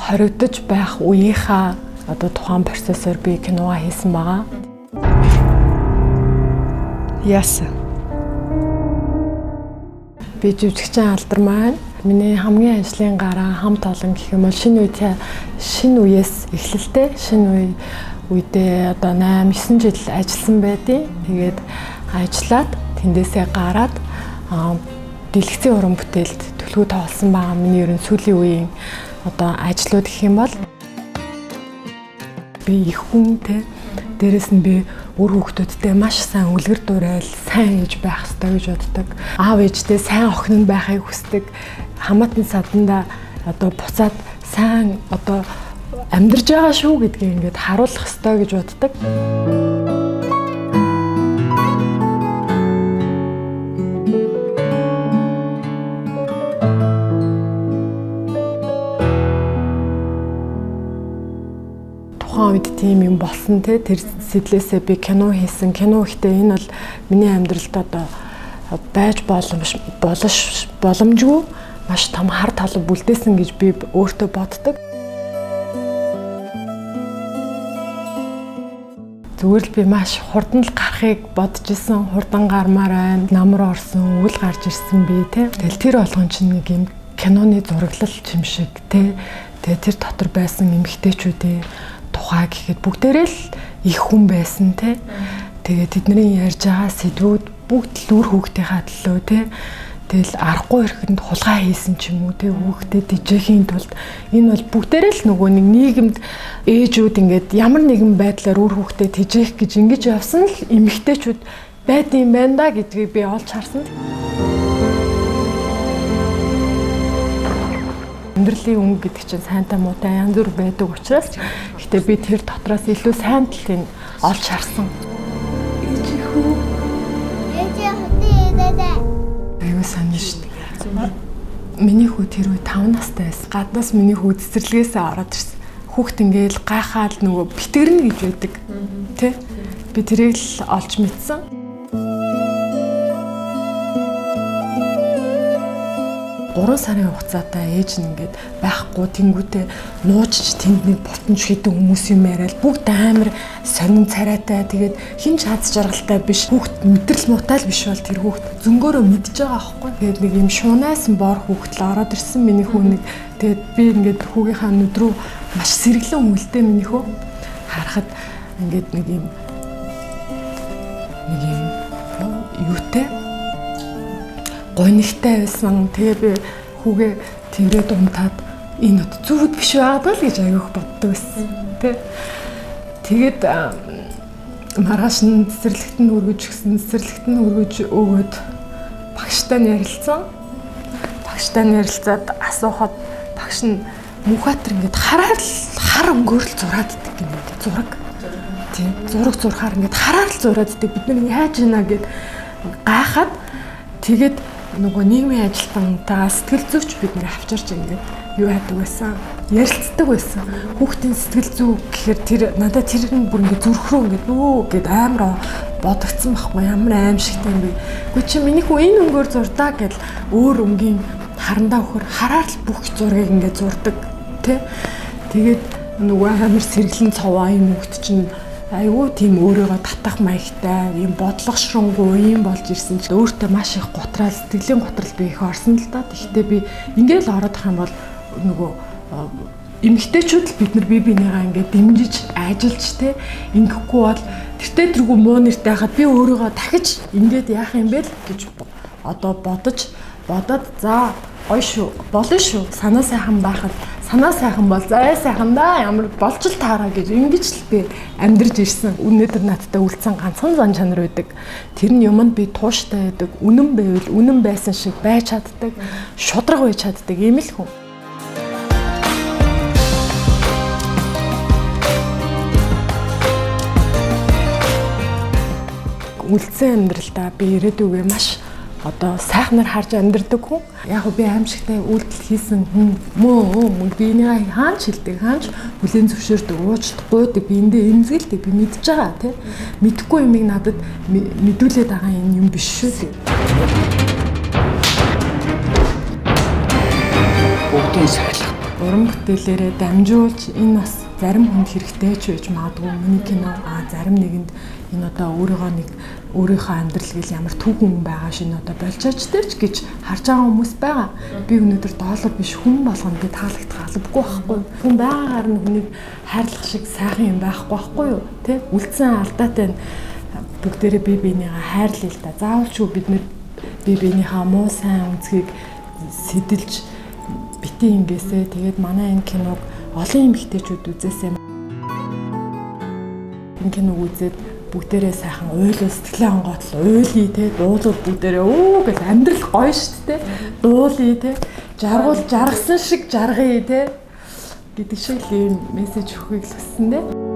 хоригдож байх үеийнхаа одоо тухайн процессор би киноа хийсэн байгаа. Яасан. Би жүжигчин алдар маань миний хамгийн ажлын гараа хамт олон гэх юм бол шинэ үеэс эхлэлтэй шинэ үедээ одоо 8-9 жил ажилласан байдیں۔ Тэгээд ажиллаад тэндээсээ гараад дэлгэцийн уран бүтээлд төлөвлөгөө тавьсан байгаа. Миний ерөн сүүлийн үеийн одоо ажлууд гэх юм бол би их хүнтэй дээрэс нь би үр хүүхдүүдтэй маш сайн үлгэр дуурайл сайн ээж байх ёстой гэж боддог. Аав ээжтэй сайн охин нь байхыг хүсдэг. Хамаатан саданда одоо буцаад сайн одоо амьдарч байгаа шүү гэдгийг ингээд харуулах ёстой гэж боддог. Тухайн үед тийм юм болсон те тэр сэтлээсээ би кино хийсэн. Кино ихтэй энэ бол миний амьдралд одоо байж боломжгүй маш том хар талбар бүлдээсэн гэж би өөртөө боддог. Зүгээр л би маш хурдан л гарахыг бодож исэн. Хурдан гармаар байна. Намар орсон, үл гарч ирсэн би те. Тэгэл тэр болгон чинь нэг юм киноны зураглал юм шиг те. Тэгээ тэр дотор байсан эмэгтэйчүүдийн тухай гэхэд бүгдээрээ л их хүн байсан те. Тэгээ тэдний ярьж байгаа сэдвүүд бүгд л үр хүүхдийнхаа төлөө те. Тэгэл аргагүй ирэхэд хулгай хийсэн ч юм уу те. Хүүхдэд дижээхийн тулд энэ бол бүгдээрээ л нөгөө нэг нийгэмд ээжүүд ингээд ямар нэгэн байдлаар үр хүүхдэд дижээх гэж ингэж явсан л эмэгтэйчүүд байдсан байна да гэдгийг би олж харсан. Амьдралын өнгө гэдэг чинь сайнтай муутай янз бүр байдаг учраас гэхдээ би тэр дотроос илүү сайн талыг олж харсан. Аюу санаа шүү дээ. Миний хүү тэр үе 5 настай байсан. Гаднаас миний хүү цэцэрлэгээсээ ороод ирсэн. Хүүхд ингээл гайхаад нөгөө битгэрнэ гэж байдаг. Тэ? Би тэрийг л олж мэдсэн. 3 сарын хугацаатай ээж нь ингээд байхгүй тэнгүүтээ нуужч тэнд нэг ботонч хідэн хүмүүс юм яриад бүгд амар сонин царайтай тэгээд хин шаац жаргалтай биш хүүхд мэдрэл муутай л биш бол тэр хүүхд зөнгөөрөө мэдж байгаа аахгүй. Тэгээд нэг юм шуунайсан бор хүүхд л ороод ирсэн миний хүү нэг тэгээд би ингээд хүүгийнхаа нүд рүү маш сэргэлэн үлдээ миний хүү харахад ингээд нэг юм юутай гонигтай байсан. Тэгээ би хүүгээ тэрээд унтаад энэ зүвд биш байгаад л гэж аяух боддог байсан. Тэ. Тэгээд маргааш нь цэцэрлэгт нь өргөж өгөөд багштай ярилцсан. Багштай ярилцаад асуухад багш нь мөнхбаатар ингээд хар өнгөөр л зураад идэг юм дээ. Зураг. Тийм. Зураг зурхаар ингээд хараар л зураад идэг. Бид нар яаж ийна гэд гайхаад тэгээд нөгөө нийгмийн ажилтнтаа сэтгэл зүйч бид нэр авчирч ингээд юу яадаг байсан ярилцдаг байсан. Хүүхдийн сэтгэл зүй гэхээр тэр надад тэр нь бүр ингээд зүрх рүү ингээд нөө гэд амар бодогдсон байхгүй ямар аимшигтай юм бэ. Гэхдээ чи миний хүү энэ өнгөөр зурдаа гэл өөр өнгийн харандаа өхөр хараар л бүх зургийг ингээд зурдаг тий. Тэгээд нөгөө амар сэргэлэн цоваа юм хүүхд чинь айгүй тийм өөрийгөө татах маягтай юм бодлогошронгуй юм болж ирсэн ч өөртөө маш их гутраал сэтгэлийн гутрал би их орсон л да. Тэгэхдээ би ингээл ороод ах юм бол нөгөө эмэгтэйчүүд л бид нар бие бинийгаа ингээд дэмжиж ажиллаж те ингэхгүй бол тэртээ тэргүй муу нэртэй хахад би өөрийгөө дахиж ингээд яах юм бэ л гэж одоо бодоод за ой шүү болно шүү санаа сайхан байхад санаа сайхан бол заа сайхан да ямар болж л таараа гэж ингэж л би амьдарч ирсэн. Өнөөдөр надтай үлдсэн ганцхан зан чанар байдаг. Тэр нь юмд би тууштай байдаг. Үнэн байвал үнэн байсан шиг байж чаддаг. Шудраг байж чаддаг юм л хүн. Үлдсэн амьдралдаа би ирээдүгээ маш одоо сайхнаар харж амьдардаг хүн. Яг би аимшигтай үйлдэл хийсэн хүн мөн би энийг хаанч хэлдэг, хаанч хүлээн зөвшөөрдөг, уучлах гуйдаг, би эндээ эмзэгэлдэг, би мэдж байгаа тий. Мэдхгүй юмыг надад мэдүүлээд байгаа юм биш шүү дээ. Бүгдийн сахилах уран бүтээлээрээ дамжуулж энэ бас зарим хүнд хэрэгтэй ч байж магадгүй миний кино зарим нэгэнд энэ одоо өөрийнхөө амьдрал гэл ямар төв хүн байгаа шинэ одоо болчооч дээр ч гэж харж байгаа хүмүүс байгаа. Би өнөөдөр доллар биш хүн болгоно гэж таалагдах албагүй байхгүй. Хүн байгаагаар нь хүнийг хайрлах шиг сайхан юм байхгүй байхгүй юу? Тэ? Үлдсэн алдаатай нь бүгдээрээ бие биенийгээ хайрлая л да. Заавал ч бид нэр бие биенийхээ муу сайн үнцгийг сэтэлж бити ингээсээ тэгээд манай энэ киног олон эмэгтэйчүүд үзээсэй. Энэ киног үзээд бүгдээрээ сайхан ойлоо сэтгэлээ онгоотл уйлъя те дуулууд бүгдээрээ гэж амьдрал гоё шүү дээ дуулъя те жаргасан шиг жаргая те гэдэг шиг ийм мессеж өгөхийг хүссэн дээ.